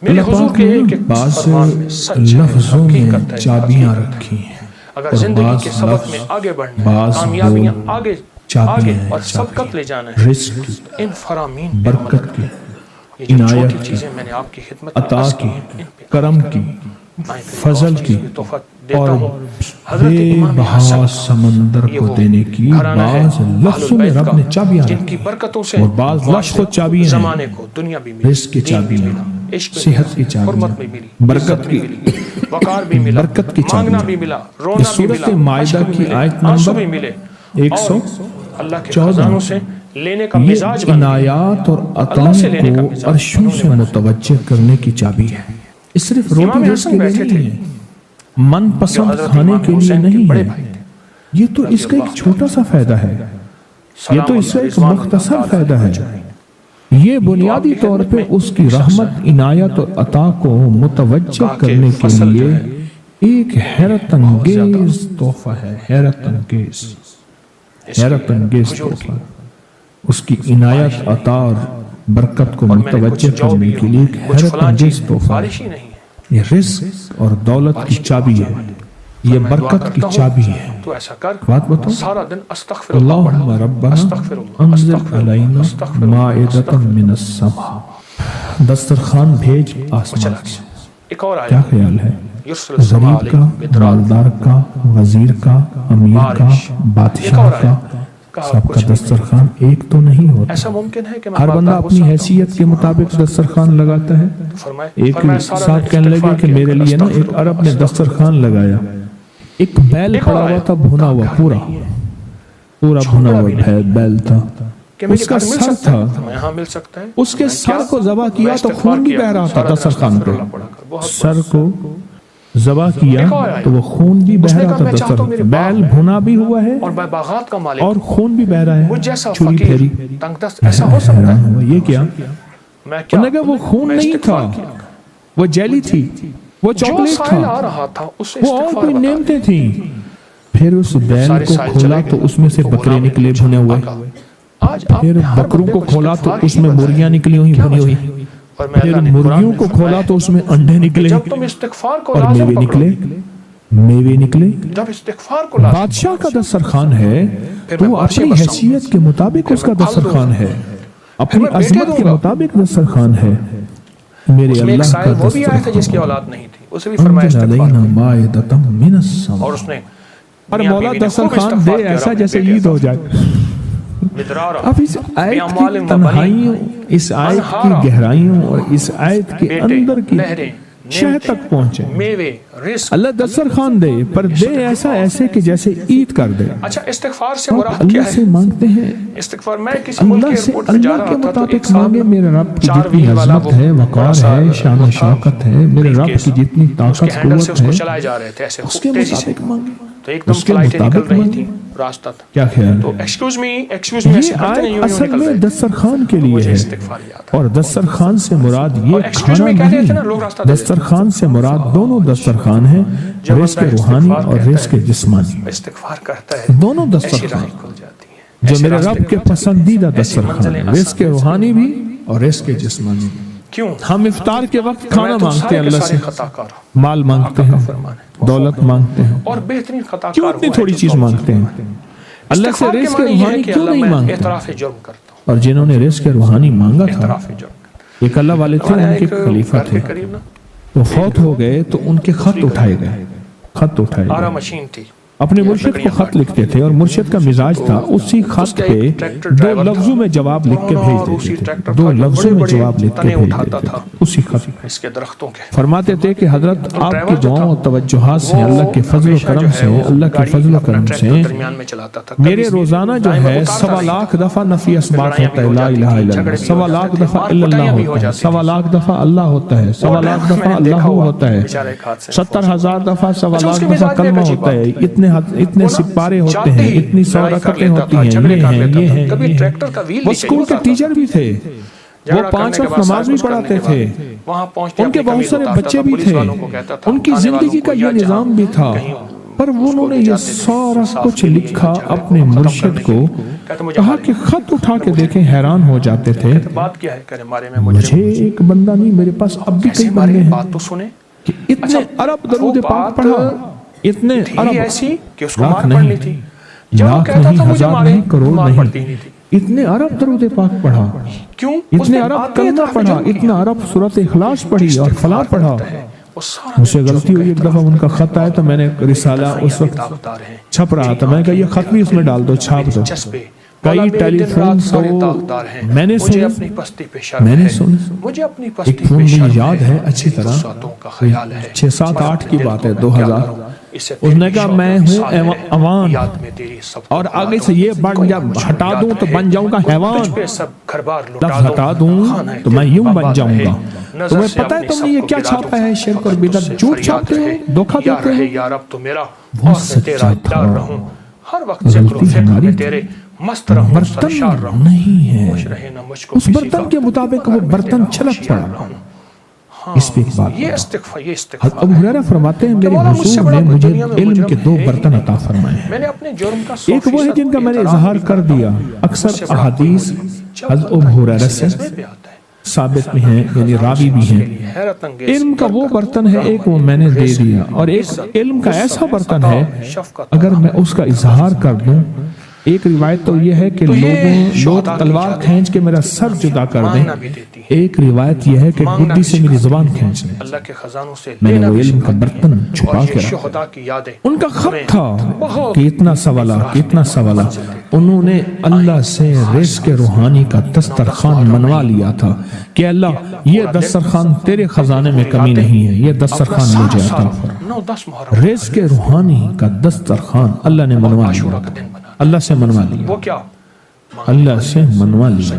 میرے حضور کے ایک ایک فرمان میں سچ ہے، حقیقت ہے، چابیاں رکھی ہیں، اگر زندگی کے سبق میں آگے بڑھنا ہے، کامیابیاں آگے اور سبقت لے جانا ہے، رزق، ان فرامین پہ عمل برکت کی، یہ جو عنایت چھوٹی چیزیں میں نے آپ کی خدمت میں عطا عرض کی، ان پہ کرم کی، فضل کی تحفہ دیتا اور ہوں حضرت بے امام بہا حسن سمندر یہ کو وہ دینے کی گھرانہ ہے بعض اہل لفظوں میں البیت رب کا، نے چابیاں جن کی رکھی برکتوں سے اور بعض لفظ خود چابیاں زمانے ہیں، کو دنیا بھی ملی، رزق کی دین بھی چابیاں، ملا، عشق بھی صحت کی ملا، حرمت بھی چابیاں، ملی، برکت عزت بھی کی ملی، وقار بھی ملا، برکت کی مانگنا چابیاں۔ بھی ملا، یہ رونا بھی سورۃ ملا، مائدہ عشق بھی کی ملے، آیت آنسو نمبر بھی ملے، اور 114 اللہ کے خزانوں سے لینے کا یہ مزاج بن گیا، عنایات اور اللہ عطاؤں سے لینے کا کو مزاج عرشوں انہوں نے سے بنا۔ متوجہ کرنے کی چابی ہے۔ اس صرف امام روٹی رزق حسن کے لیے بیٹھے نہیں تھے، ہے، من جو پسند حضرت کھانے امام کے لیے حسین کے نہیں بڑے ہے، بھائی تھے، یہ تو اس کا ایک چھوٹا سا فائدہ ہے، یہ تو اس کا ایک مختصر فائدہ ہے۔ یہ بنیادی طور پہ اس کی رحمت، عنایت اور عطا کو متوجہ کرنے کے لیے ایک حیرت انگیز تحفہ ہے، حیرت انگیز تحفہ، اس کی عنایت، عطا اور برکت کو متوجہ کرنے کے لیے ایک حیرت انگیز تحفہ ہے۔ یہ رزق اور دولت کی چابی ہے، یہ برکت کی چابی ہے۔ تو ایسا کر بات بتاؤ، سارا دن استغفر اللہ اللہم پڑھا، ربنا استغفر اللہ، انزل استغفر اللہ، علینا استغفر اللہ، مائدۃ من السماء، دسترخوان بھیج آسمان سے۔ ایک اور کیا آیت، خیال ہے؟ یرسل السماء غریب کا، علیکم مدرارا، مالدار کا، وزیر کا، امیر کا، بارش۔ بادشاہ کا، سب کا دسترخوان ایک تو نہیں ہوتا۔ ایسا ممکن ہے کہ میں ہر بات بندہ کا اپنی غصہ حیثیت کے مطابق دسترخوان لگاتا ہے۔ ایک صاحب کہنے لگے کہ میرے لیے نا ایک عرب نے دسترخوان لگایا، ایک بیل کھڑا ہوا تھا، بھونا ہوا، پورا بھونا ہوا بیل تھا، اس کا سر تھا، اس کے سر کو ذبح کیا تو خون بھی بہ رہا تھا دسترخوان پہ، سر کو ذبح کیا تو وہ خون بھی بہ رہا تھا دسترخوان، بیل بھونا بھی ہوا ہے اور باغات کا مالک اور خون بھی بہ رہا ہے، مجھ جیسا چھری فقیر پھیری، تنگ دست ایسا ہو سکتا ہے؟ یہ کیا؟ میں انہوں نے کہا وہ خون نہیں تھا، وہ جیلی تھی، وہ جو چاکلیٹ سائل آ تھا، رہا تھا اس سے وہ اور استغفار کوئی بتا نعمتیں تھیں۔ پھر اس بیل کو کھولا تو اس میں سے بکرے نکلے بھنے ہوئے، آج پھر بکروں کو کھولا تو اس میں مرغیاں نکلی ہوئی بھنی ہوئی، اور میں پھر اللہ نے مرغیوں کو کھولا تو اس میں انڈے نکلے جب تم استغفار کو اور لازم میوے پکڑو، نکلے، میوے نکلے۔ جب استغفار کو لازم بادشاہ کا دسترخوان ہے تو وہ اپنی حیثیت کے مطابق اس کا دسترخوان ہے، اپنی عظمت کے مطابق دسترخوان ہے۔ میرے اس میں ایک اللہ سائل کا وہ بھی آیا تھا جس کی دسترخوان، اولاد نہیں تھی، اسے بھی فرمایا انزل استغفار علینا کرو، مائدۃ من السماء، اور اس نے اور میاں مولا بیوی نے خوب دسترخوان استغفار دے کیا، ایسا رب جیسے نے عید ہو جائے۔ مدرارا اب اس آیت بیاموال کی و تنہائیوں، بنین، اس آیت کی انہارا، گہرائیوں اور اس آیت کے بیٹے، اندر کی نہریں، شہ نعمتیں، تک پہنچے۔ میوے، رزق۔ اللہ دسترخوان دے پر دے ایسے کہ جیسے عید کر دے۔ اچھا استغفار سے مراد کیا اللہ ہے؟ سے مانگتے ہیں، استغفار میں کسی ملک اللہ کے سے ایئرپورٹ پہ جا اللہ کے رہا تھا تو ایک مطابق صاحب مانگے۔ میرے رب کی 4 جتنی وہیل والا عظمت وہ ہے، بڑا وقار سا ہے، شان و وہ تھا، شوکت ہے، میرے بریف رب کیس، کی جتنی اس کے طاقت ہینڈل سے قوت اس کو ہے، چلائے جا رہے تھے ایسے اس کے تیزی سے، مطابق مانگے، تو ایک دم اس کے فلائٹیں نکل مطابق رہی مانگے۔ تھی، راستہ تھا، کیا خیال تو ہے؟ ایکسکیوز می ایسے یہ کرتے نہیں، آیت یوں اصل نکل میں رہے تھے، دسترخوان کے لیے مجھے ہے، استغفار یاد ہے۔ اور دسترخوان سے مراد اور یہ ایکسکیوز کھانا می کہہ رہے تھے نا، نہیں، لوگ راستہ دے دیتے۔ دسترخوان سے مراد دونوں دسترخوان ہیں، جب رزق بندہ روحانی استغفار اور کہتا رزق ہے، جسمانی، استغفار کرتا ہے، دونوں ایسی دسترخوان راہیں کھل جاتی ہیں، جو ایسے میرے راستے رب کے کھل جاتے ہیں، پسندیدہ ایسی دسترخوان منزلیں ہے، رزق روحانی بھی اور رزق جسمانی بھی۔ کیوں؟ ہم افطار کے وقت کھانا میں تو مانگتے سارے ہیں کے اللہ سارے سے، خطا کار ہوں، مال مانگتے آقا کا ہیں، فرمان ہے، دولت مانگتے ہیں، اور بہترین خطا کیوں کار اتنی وہ ہے تھوڑی جو چیز توبہ مانگتے ہیں؟ اللہ سے استغفار کے رزق معنی یہ ہے روحانی کہ کیوں اللہ نہیں میں مانگتے؟ اعتراف جرم کرتا ہوں، اور جنہوں نے رزق روحانی مانگا تھا، اعتراف جرم کرتا ایک اللہ والے تھے، ہمارے ان کے ایک خلیفہ گھر تھے، کے قریب نا وہ فوت ہو گئے تو ان کے خط اٹھائے گئے، خط اٹھائے آرا گئے، مشین تھی، اپنے مرشد کو خط لکھتے تھے، اور مرشد کا مزاج تھا اسی خط پہ 2 لفظوں میں جواب لکھ کے بھیج دیتے تھے، 2 لفظوں میں جواب لکھ کے بھیج دیتے تھے اسی خط پہ۔ اس کے درختوں کے فرماتے تھے کہ حضرت آپ کی دعاؤں اور توجہات سے، اللہ کے فضل و کرم سے، اللہ کے فضل و کرم سے درمیان میں چلاتا تھا، میرے روزانہ جو ہے 1.25 لاکھ دفعہ نفی اسبات ہوتا ہے، لا الہ الا اللہ، 1.25 لاکھ دفعہ الا اللہ ہوتا ہے، 1.25 لاکھ دفعہ اللہ ہوتا ہے، 1.25 لاکھ دفعہ اللہ ہوتا ہے، 70,000 دفعہ 1.25 لاکھ دفعہ کلمہ ہوتا ہے، اتنے سپارے ہوتے ہیں، اتنی سورکتیں ہوتی ہیں، یہ ہیں کبھی ٹریکٹر کا ویل وہ اسکول کے ٹیچر بھی تھے، وہ 5 وقت نماز بھی پڑھاتے تھے، ان کے بہت سارے بچے بھی تھے، ان کی زندگی کا یہ نظام بھی تھا، پر انہوں نے یہ سارا کچھ لکھا اپنے مرشد کو، کہا کہ خط اٹھا کے دیکھیں، حیران ہو جاتے تھے، بات کیا ہے کرے مارے میں مجھے ایک بندہ نہیں، میرے پاس اب بھی کئی بندے ہیں بات تو سنیں کہ اتنے عرب درود پاک پڑھا، اتنے عرب ایسی کہ اس کو لاکھ مار پڑھنی تھی، جب وہ لاکھ کہتا نہیں، تھا مجھے ہزار مارے نہیں، کروڑ مار پڑتی نہیں، نہیں تھی، اتنے عرب درود پاک پڑھا، کیوں؟ اتنے عرب کلمہ پڑھا، اتنا عرب سورۃ اخلاص پڑھی اور فلاں پڑھا۔ مجھ سے غلطی ہوئی، ایک دفعہ ان کا خط آیا تو میں نے رسالہ اس وقت چھپ رہا تھا، میں نے کہا یہ خط بھی اس میں ڈال دو، چھاپ دو۔ کئی ٹیلی فون تو میں نے سنی، ایک فون مجھے یاد ہے اچھی طرح، 6-7-8 کی بات ہے، 2000۔ اس نے کہا میں ہوں اوان، اور آگے سے یہ بن جا، ہٹا دوں تو بن جاؤں گا حیوان، لفظ ہٹا دوں تو میں یوں بن جاؤں گا۔ تمہیں پتہ ہے تم نے یہ کیا چھاپا ہے؟ شرک اور بدعت، جھوٹ چھاپتے ہو، دھوکہ دیتے ہو۔ وہ سچا تھا، غلطی ہماری تھی، برتن نہیں ہے، اس برتن کے مطابق وہ برتن چھلک پڑا۔ اس پہ ایک بات حضرت ابو ہریرہ فرماتے ہیں میرے حضور نے مجھے علم کے 2 برتن عطا فرمائے ہیں، ایک وہ ہے جن کا میں نے اظہار کر دیا، اکثر احادیث حضرت ابو ہریرہ سے ثابت بھی ہیں، یعنی راوی بھی ہیں۔ علم کا وہ برتن ہے، ایک وہ میں نے دے دیا، اور ایک علم کا ایسا برتن ہے اگر میں اس کا اظہار کر دوں، ایک روایت تو یہ ہے کہ لوگ تلوار کھینچ کے میرا سر جدا کر دیں، ایک روایت یہ ہے کہ گڈی سے میری زبان کھینچ لیں۔ میں نے وہ علم کا برتن چھپا کے رکھا، ان کا خط تھا کہ اتنا سوالا، اتنا سوالا، انہوں نے اللہ سے رزق روحانی کا دسترخوان منوا لیا تھا کہ اللہ یہ دسترخوان تیرے خزانے میں کمی نہیں ہے، یہ دسترخوان مجھے عطا فرما۔ رزق روحانی کا دسترخوان اللہ نے منوا لیا، اللہ سے منوا لیا، وہ کیا؟ اللہ سے منوا لیا۔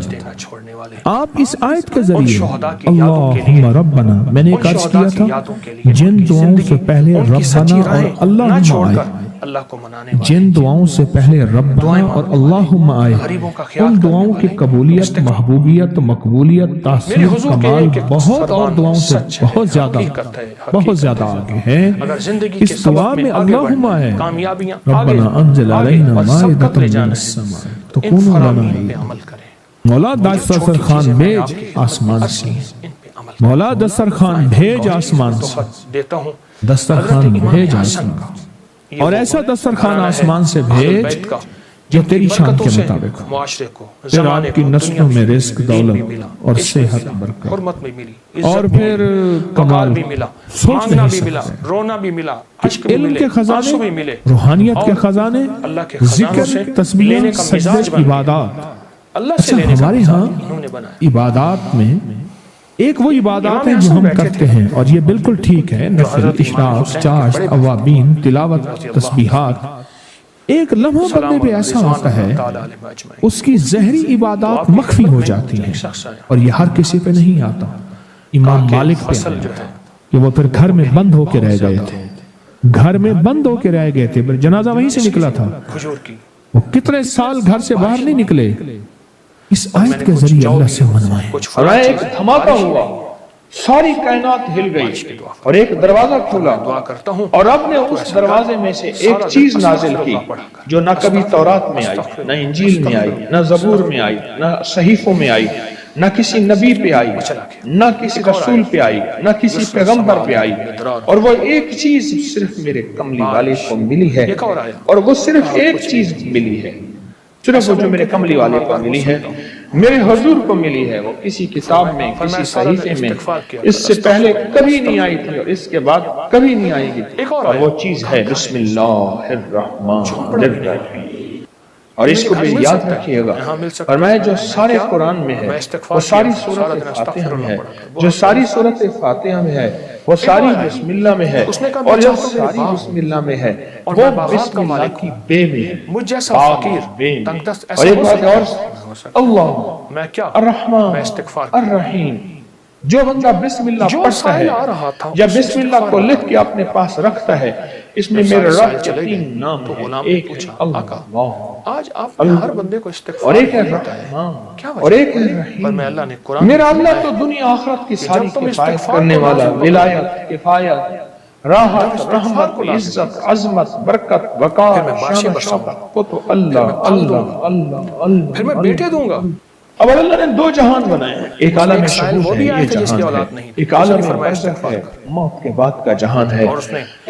آپ اس آیت کے ذریعے اللہم ربنا، میں نے ایک عرض کیا تھا جن دعاؤں سے پہلے ربنا اور اللہم آئے، جن دعاؤں سے پہلے ربنا اور اللہم آئے، ان دعاؤں کی قبولیت، محبوبیت، مقبولیت، تاثیر، کمال بہت اور دعاؤں سے بہت زیادہ آگے ہے۔ اس دعا میں اللہم آئے، ربنا انزل علینا مائدۃ من السماء تکون لنا عیدا، مولا دسترخوان بھیج آسمان سے، مولا دسترخوان بھیج آسمان سے، دسترخوان بھیج آسمان، اور ایسا دسترخوان آسمان سے بھیج جو تیری شان کے مطابق ہو، پھر آپ کی نسلوں میں رزق، دولت اور صحت، برکت، اور پھر کمال بھی ملا، سوچ نہیں سکتے، رونا بھی ملا، علم کے خزانے، روحانیت کے خزانے، ذکر، تسبیح، سجدہ، عبادات۔ اچھا ہمارے ہاں عبادات میں ایک وہ عبادات ہیں جو ہم کرتے ہیں اور یہ بالکل ٹھیک ہے، نفل، اشراق، چاشت، اوابین، تلاوت، تسبیحات، ایک لمحہ بندے پہ ایسا آتا ہے اس کی ظاہری عبادات مخفی ہو جاتی ہیں اور یہ ہر کسی پہ نہیں آتا۔ امام مالک پہ آتا کہ وہ پھر گھر میں بند ہو کے رہ گئے تھے، گھر میں بند ہو کے رہ گئے تھے، جنازہ وہیں سے نکلا تھا، وہ کتنے سال گھر سے باہر نہیں نکلے۔ اس آیت کے ذریعے اللہ سے منوائیں۔ اور ایک دھماکہ ہوا، ساری کائنات ہل گئی اور ایک دروازہ کھولا، اور رب نے اس دروازے میں سے ایک چیز نازل کی جو نہ کبھی تورات میں آئی، نہ انجیل میں آئی، نہ زبور میں آئی، نہ صحیفوں میں آئی، نہ کسی نبی پہ آئی، نہ کسی رسول پہ آئی، نہ کسی پیغمبر پہ آئی، اور وہ ایک چیز صرف میرے کملی والے کو ملی ہے، اور وہ صرف ایک چیز ملی ہے، صرف وہ جو میرے کملی والے کو ملی ہے، میرے حضور کو ملی ہے، وہ کسی کتاب میں، کسی صحیفے میں اس سے پہلے کبھی نہیں آئی تھی اور اس کے بعد کبھی نہیں آئے گی، اور وہ چیز ہے بسم اللہ الرحمن الرحیم۔ اور اس کو بھی یاد رکھیے گا، فرمایا جو سارے قرآن میں ہے، وہ ساری سورۃ فاتحہ میں ہے، جو ساری سورۃ فاتحہ میں ہے وہ ساری بسم اللہ میں ہے، اور جو ساری بسم اللہ میں ہے وہ بسم اللہ کی بے میں ہے، مجھ جیسا فقیر تنگ دست اور ایک بات اور، اللہ میں کیا الرحمن الرحیم، جو بندہ بسم اللہ پڑھتا ہے یا بسم اللہ کو لکھ کے اپنے پاس رکھتا ہے، اس میں میرے رب کے 3 نام ہیں، ایک ہے اللہ، آج آپ نے ہر بندے کو استغفار اور ایک ہے رحمان اور ایک ہے رحیم۔ میرا اللہ تو دنیا آخرت کی ساری کفایت کرنے والا، ولایت، کفایت، راحت، رحمت، عزت، عظمت، برکت، وقار، شان و شوکت، وہ تو اللہ اللہ اللہ اللہ۔ پھر میں بیٹے دوں گا۔ اب اللہ نے دو جہان بنائے ہیں، ایک عالم شہود ہے، یہ جہان ہے، ایک عالم برزخ ہے، موت کے بعد کا جہان ہے۔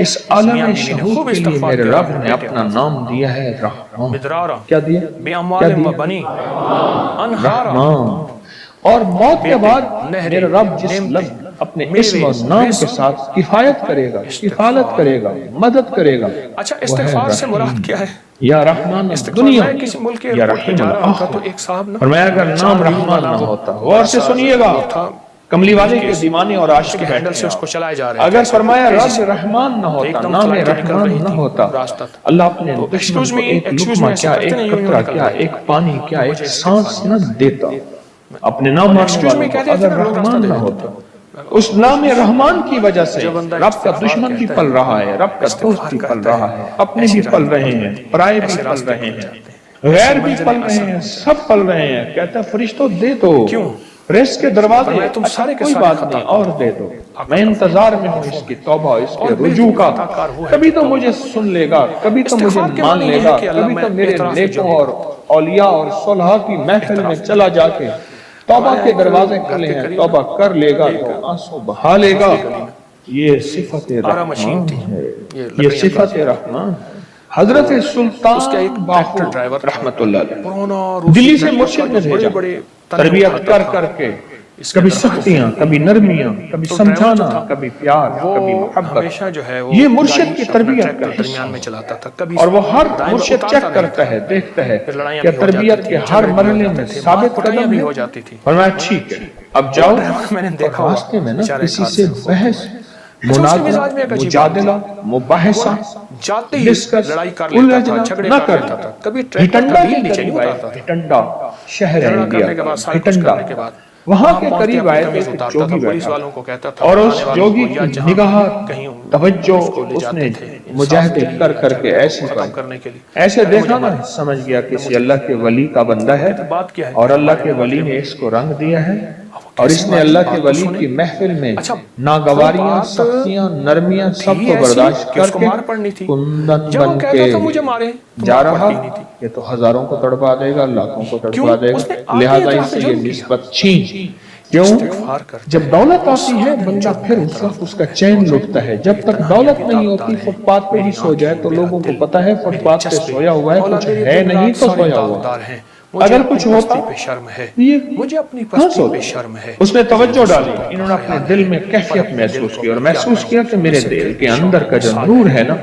اس عالم شہود کے لیے میرے رب نے اپنا نام دیا ہے رحمان۔ کیا دیا؟ رحمان۔ اور موت کے بعد میرے رب جس لفظ اپنے اسم اور نام کے ساتھ کفایت کرے گا، کفالت کرے گا، مدد کرے گا، اچھا استغفار سے مراد کیا ہے؟ یا رحمان دنیا کسی ملک کے یا رحیم تو الآخرہ۔ ایک صاحب نا فرمایا اگر نام رحمان نہ ہوتا، غور سے سنیے گا، کملی والے کے دیوانے اور عاشق کے ہینڈل سے اس کو چلائے جا رہے ہیں۔ اگر فرمایا رب رحمان نہ ہوتا، نام رحمان نہ ہوتا، اللہ اپنے دشمن کو ایک لقمہ کیا، ایک قطرہ کیا، ایک پانی کیا، ایک سانس نہ دیتا۔ اپنے نام ماننے والوں کو اگر رحمان نہ ہوتا، اس نام رحمان کی وجہ سے رب کا دشمن بھی پل رہا ہے، رب کا دوست بھی پل رہا ہے، اپنے بھی پل رہے ہیں، پرائے بھی پل رہے ہیں، غیر بھی پل رہے ہیں، سب پل رہے ہیں۔ کہتا ہے فرشتوں دے دو رزق کے دروازے، تم سارے کے کوئی سارے بات نہیں اور دے دو، میں انتظار میں ہوں اس کی توبہ، اس کے رجوع کا۔ کبھی تو مجھے سن لے گا، کبھی تو مجھے مان لے گا، کبھی تو میرے نیکوں اور اولیاء اور صلحاء کی محفل میں چلا جا کے توبہ کے دروازے کھلے ہیں، توبہ کر لے گا تو آنسو بہا لے گا۔ یہ صفت رحمان ہے، یہ صفت رحمان۔ حضرت سلطان باہو رحمت اللہ علیہ دلی سے مرشد نے بھیجا، تربیت کر کر کے، کبھی سختیاں، کبھی نرمیاں، کبھی سمجھانا، کبھی پیار، کبھی محبت۔ یہ مرشد کی تربیت کا درمیان میں چلاتا تھا، اور وہ ہر مرشد چیک کرتا ہے، دیکھتا ہے کہ تربیت کے ہر مرحلے میں ثابت قدم ہے۔ فرمایا ٹھیک ہے اب جاؤ، راستے میں نا کسی سے بحث، مناظرہ، مجادلہ، مباحثہ، ڈسکس، الجھنا نہ کرتا تھا۔ بھٹنڈا کے قریب آئے، بھٹنڈا شہر ہے انڈیا، بھٹنڈا، وہاں کے قریب آئے تھے جوگی بیٹھا، اور اس جوگی کی نگاہ توجہ اس نے مجاہدے کر کر کے ایسے دیکھا نا، سمجھ گیا کسی اللہ کے ولی کا بندہ ہے، اور اللہ کے ولی نے اس کو رنگ دیا ہے، اور اس نے اللہ کے ولی کی محفل میں ناگواریاں، سختیاں، نرمیاں سب کو برداشت کر کے کندن بن کے جا رہا۔ یہ تو ہزاروں کو تڑپا دے گا، لاکھوں کو تڑپا دے گا، لہذا اس سے یہ نسبت چھین۔ کیوں؟ جب دولت آتی ہے بندہ پھر اس کا چین لٹتا ہے، جب تک دولت نہیں ہوتی فٹ پاتھ پہ ہی سو جائے تو لوگوں کو پتا ہے فٹ پاتھ پہ سویا ہوا ہے، کچھ ہے نہیں تو سویا ہوا، اگر کچھ ہوتا مجھے اپنی پستی پہ شرم ہے۔ اس نے توجہ ڈالی، انہوں نے اپنے دل میں کیفیت محسوس کی، اور محسوس کیا کہ میرے دل کے اندر کا جو نور ہے نا،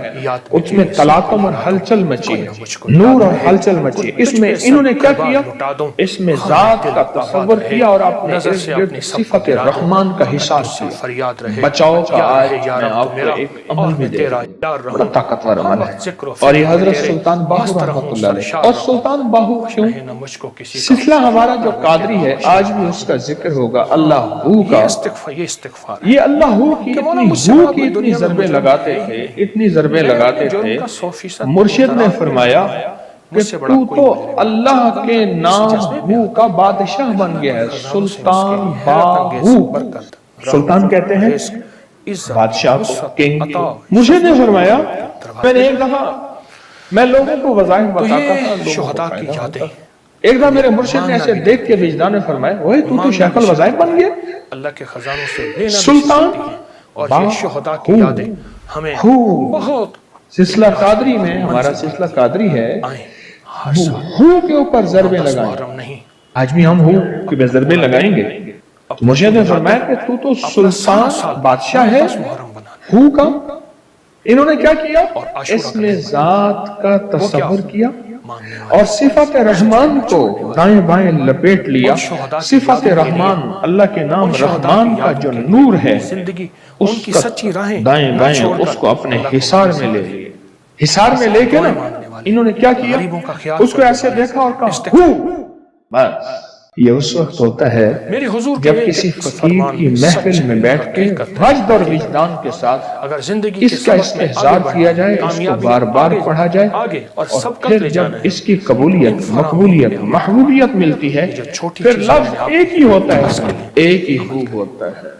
اس میں تلاطم اور ہلچل مچی ہے، نور اور ہلچل مچی ہے۔ اس میں انہوں نے کیا کیا؟ اس میں ذات کا تصور کیا اور اپنے صفت رحمان کا حساس کیا۔ بچاؤ کا آج میں آپ کو ایک عمل میں دے رہا ہوں، بڑا طاقتور عمل ہے، اور یہ حضرت سلطان باہو رحمت اللہ علیہ۔ اور سلطان باہو کیوں؟ سلسلہ ہمارا جو قادری ہے آج بھی اس کا ذکر ہوگا، اللہ ہو کا، یہ اللہ ہو کی اتنی ضربیں لگاتے تھے، اتنی ضربیں لگاتے تھے، مرشد نے فرمایا کہ تو تو اللہ کے نام ہو کا بادشاہ بن گیا ہے، سلطان باہو۔ سلطان کہتے ہیں بادشاہ کو، کنگ۔ مرشد نے فرمایا، میں نے ایک دفعہ میں لوگوں کو وظائف بتاتا تھا، شہداء کی یادیں، ایک دفعہ میرے مرشد نے ایسے دیکھ کے وجدان نے فرمایا، وہی تو شیخ الوظائف بن گیا، اللہ کے خزانوں سے سلطان اور یہ شہداء کی یادیں ہمیں بہت۔ سلسلہ قادری میں ہمارا سلسلہ قادری ہے، ہو کے اوپر ضربیں لگائیں، آج بھی ہم ہو کے ضربیں لگائیں گے۔ مرشد نے فرمایا کہ تو سلطان بادشاہ ہے ہو کا۔ انہوں نے کیا کیا؟ اس میں ذات کا تصور کیا اور صفت رحمان کو دائیں بائیں لپیٹ لیا۔ صفت رحمان، اللہ کے نام رحمان کا جو نور ہے، اس کا دائیں بائیں اس کو اپنے حصار میں لے لیا۔ حصار میں لے کے نا انہوں نے کیا کیا؟ اس کو ایسے دیکھا اور کہا ہو۔ بس یہ اس وقت ہوتا ہے جب کسی فقیر کی محفل میں بیٹھ کے وجد اور وجدان کے ساتھ اس کا استحضار کیا جائے، اس کو بار بار پڑھا جائے، اور پھر جب اس کی قبولیت، مقبولیت، محبوبیت ملتی ہے، پھر لفظ ایک ہی ہوتا ہے، ایک ہی ہو ہوتا ہے۔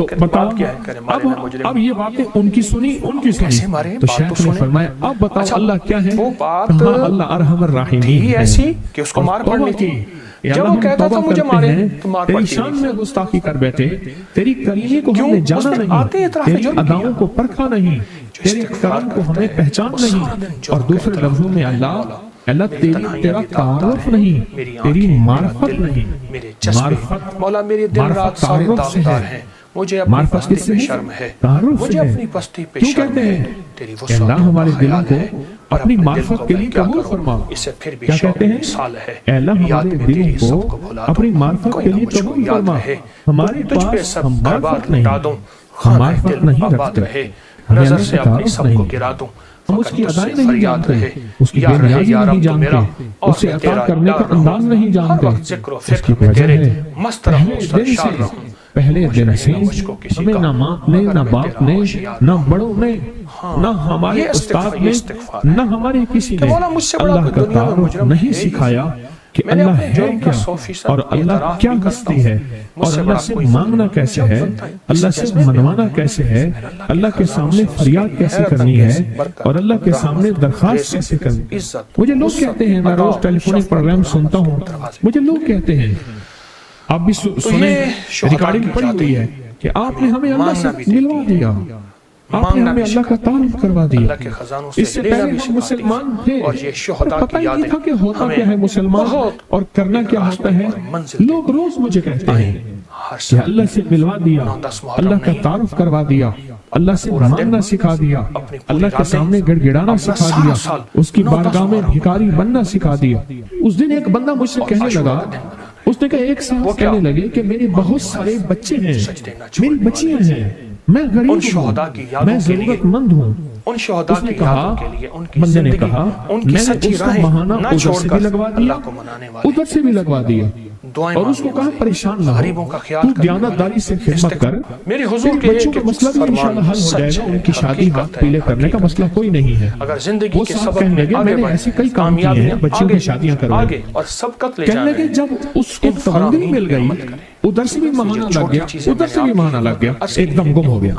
تو بتاؤ بات کیا ہے کرے مارے میں مجرم اب یہ باتیں ان کی سنی کیسے مارے تو بات تو شیخ نے سنیں فرمایا اب بتاؤ اچھا، اللہ کیا ہے وہ بات کہاں اللہ ارحم الراحمین تھی ہے ایسی کہ اس کو اور مار توبہ پڑنی تھی کی یا جب اللہ وہ ہم کہتا تھا توبہ مجھے کرتے مارے ہیں تو مار تیری پڑتی شان نہیں میں گستاخی کر بیٹھے تیری کریمے کو ہم کیوں؟ نے اس جانا نے آتے نہیں اطراف تیری جرم کیا۔ اداؤں کو پرکھا نہیں تیرے کرم کو ہمیں پہچان نہیں، اور دوسرے لفظوں میں اللہ تیرا تعارف نہیں، تیری معرفت نہیں۔ میرے جذبے مولا میرے دن رات سارے داغدار ہیں، مجھے اپنی پستی پہ شرم ہے، مجھے اپنی پستی پہ شرم ہے۔ تیری کہ اللہ ہمارے دلوں کو اپنی معرفت کے لیے قبول فرما۔ اسے پھر بھی کیا کہتے ہیں؟ مثال ہے، اے اللہ ہمارے دلوں کو اپنی معرفت کے لیے قبول فرما۔ ہمارے پاس ہم معرفت نہیں، ہم معرفت نہیں رکھتے، نظر سے اپنی سب کو گرا دوں، ہم اس کی ادائیں نہیں جانتے، اس کی بے نیازی نہیں جانتے، اس سے عطا کرنے کا انداز نہیں جانتے۔ اس کی وجہ ہے پہلے دن سے ہمیں نہ ماں نے، نہ باپ نے، نہ بڑوں نے، نہ ہمارے استاد نے، نہ ہمارے کسی نے اللہ کا تعارف نہیں سکھایا کہ اللہ ہے کیا، اور اللہ کیا ہستی ہے، اور اللہ سے مانگنا کیسے ہے، اللہ سے منوانا کیسے ہے، اللہ کے سامنے فریاد کیسے کرنی ہے، اور اللہ کے سامنے درخواست کیسے کرنی ہے۔ مجھے لوگ کہتے ہیں، میں روز ٹیلی فونک پروگرام سنتا ہوں، مجھے لوگ کہتے ہیں، آپ بھی سنیں، ریکارڈنگ پڑی ہوئی ہے کہ آپ نے ہمیں اللہ سے ملوا دیا، آپ نے ہمیں اللہ کا تعارف کروا دیا۔ اس سے پہلے ہم مسلمان تھے، پتہ ہی نہیں تھا کہ ہوتا کیا ہے مسلمان اور کرنا کیا ہوتا ہے۔ لوگ روز مجھے کہتے ہیں کہ اللہ سے ملوا دیا، اللہ کا تعارف کروا دیا، اللہ سے مانگنا سکھا دیا، اللہ کے سامنے گڑ گڑانا سکھا دیا، اس کی بارگاہ میں بھکاری بننا سکھا دیا۔ اس دن ایک بندہ مجھ سے کہنے لگا، اس نے کہا ایک ساتھ کہنے لگے کہ میرے بہت سارے بچے ہیں، میری بچیاں ہیں، میں غریب ہوں، میں ضرورت مند ہوں۔ اس نے کہا، بندے نے کہا، میں نے اس کا بہانہ ادھر سے بھی لگوا دیا، ادھر سے بھی لگوا دیا، اور اس کو کہا پریشان نہ ہو، تو دیانتداری سے خدمت کر، میرے بچوں کا مسئلہ بھی انشاءاللہ حل ہو جائے گا، ان کی شادی ہاتھ پیلے کرنے کا مسئلہ کوئی نہیں ہے۔ وہ صاحب کہنے لگے، میں نے ایسے کئی کام کیے ہیں، بچوں کی شادیاں کروائی۔ کہنے لگے جب اس کو تغذیہ مل گئی، ادھر سے بھی مہانہ لگ گیا، ادھر سے بھی مہانہ لگ گیا، ایک دم گم ہو گیا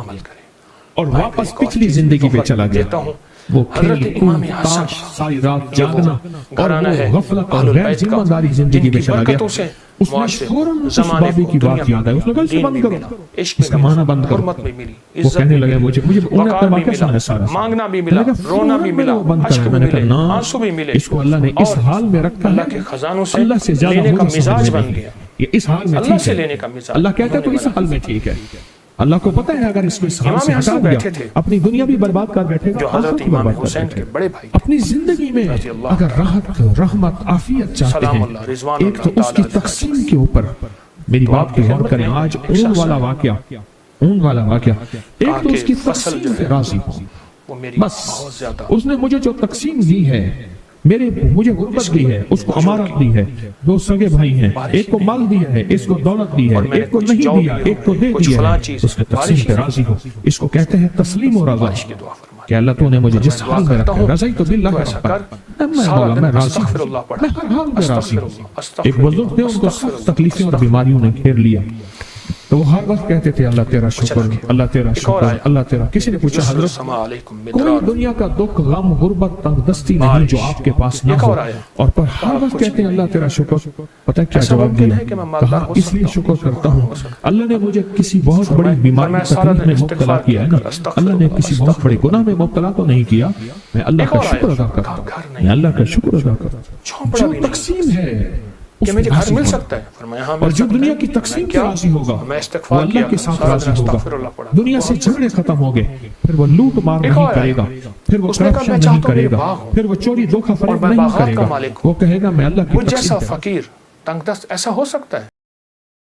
اور واپس پچھلی زندگی پہ چلا گیا۔ وہ کھیل کود تاش، ساری رات جاگنا، اور وہ غفلت اور غیر ذمہ داری زندگی پہ چلا گیا۔ اس نے فوراً اس بابی کی بات یاد آئی، اس نے کہا اسے بند کرو، اس کا معنی بند کرو۔ وہ کہنے لگے مجھے انہیں اپنا واقعہ سنا ہے سارا، مانگنا بھی ملا، رونا بھی ملا، عشق بھی ملے، آنسو بھی ملے، اس کو اللہ نے اس حال میں رکھا ہے، اللہ کے خزانوں سے اللہ سے زیادہ لینے کا مجھے مزاج سمجھنے بن گیا، یہ اس حال میں اللہ سے ٹھیک لینے ہے۔ کا مزاج۔ اللہ کہتا ہے تو اس حال میں ٹھیک ہے۔ اللہ کو پتہ ہے اگر اس کو اس حال سے ہٹا دیا، اپنی دنیا بھی برباد کر بیٹھے گا، حضرت امام حسین کے بڑے بھائی اپنی زندگی میں اگر راحت، رحمت، عافیت چاہتے ہیں، ایک تو اس کی تقسیم کے اوپر میری بات پہ غور کریں۔ آج اون والا واقعہ، ایک تو اس کی تقسیم پہ راضی ہوں، بس اس نے مجھے جو تقسیم دی ہے، مجھے غربت دی ہے، اس کو امارت دی ہے، دو سگے بھائی ہیں، ایک کو مال دیا ہے، اس کو دولت دی ہے، ایک کو نہیں دیا، ایک کو دے دیا ہے، اس نے تقسیم پہ راضی ہو۔ اس کو کہتے ہیں تسلیم و رضا، کہ اللہ تو نے مجھے جس حال میں رکھا ہے، رضی تو باللہ میں راضی ہوں، میں ہر حال میں راضی ہوں۔ ایک بزرگ تھے، ان کو سخت تکلیفیں اور بیماریوں نے گھیر لیا، تو وہ ہر وقت کہتے تھے اللہ تیرا شکر، اللہ تیرا شکر، اللہ تیرا۔ کسی نے پوچھا حضرت کوئی دنیا کا دکھ، غم، غربت، تنگ دستی نہیں جو آپ کے پاس نہ ہو، اور پر ہر وقت کہتے ہیں اللہ تیرا شکر۔ پتہ کیا جواب دیا؟ کہا اس لیے شکر کرتا ہوں اللہ نے مجھے کسی بہت بڑی بیماری تکلیف میں مبتلا کیا ہے نا، اللہ نے کسی بہت بڑے گناہ میں مبتلا تو نہیں کیا، میں اللہ کا شکر ادا کرتا ہوں، میں اللہ کا شکر ادا کرتا ہوں۔ جو تقسیم ہے کہ مجھے گھر مل سکتا ہے، فرمایا ہاں، اور جو دنیا کی تقسیم پہ راضی ہوگا وہ اللہ کے ساتھ راضی ہوگا۔ دنیا سے جھگڑے ختم ہو گئے، پھر وہ لوٹ مار نہیں کرے گا، پھر وہ کرپشن نہیں کرے گا، پھر وہ چوری دھوکہ فریب نہیں کرے گا، وہ کہے گا میں اللہ کی مجھ جیسا تقسیم پہ فقیر تنگ دست ایسا ہو سکتا ہے؟